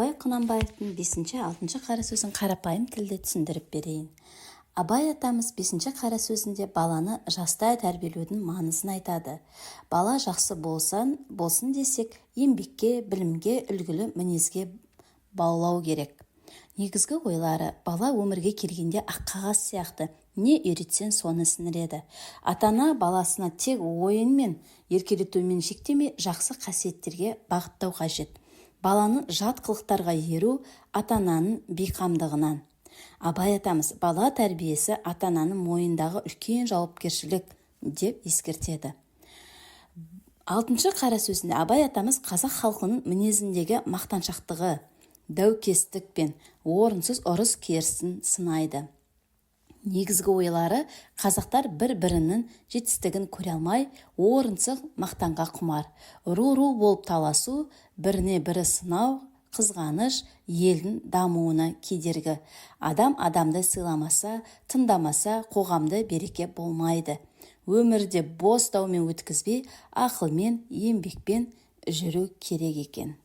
Абай Құнанбаевтың 5-6 қара сөзін қарапайым тілде түсіндіріп берейін. Абай атамыз 5 қара сөзінде баланы жаста тәрбиелеудің маңызын айтады. Бала жақсы болсын десек, еңбекке, білімге, үлгілі мінезге баулау керек. Негізгі ойлары: бала өмірге келгенде аққағаз сияқты, не үйретсең соны сіңіреді. Ата-ана баласына тек ойын мен еркелетумен шектемей, жақсы қасиеттерге бағыттау қажет. Баланы жат қылықтарға еру ата-ананың бейқамдығынан. Абай атамыз бала тәрбиесі ата-ананың мойнындағы үлкен жауапкершілік деп ескертеді. 6 қара сөзінде Абай атамыз қазақ халқының мінезіндегі мақтаншақтығы, дәукестік пен орынсыз ұрыс керісін сынайды. Негізгі ойлары: қазақтар бір-бірінің жетістігін көре алмай, орынсыз мақтанға құмар. Ру болып таласу, біріне бірі сынау, қызғаныш елдің дамуына кедергі. Адам адамды сыйламаса, тыңдамаса, қоғамда береке болмайды. Өмірде бос даумен өткізбей, ақылмен, еңбекпен жүру керек екен.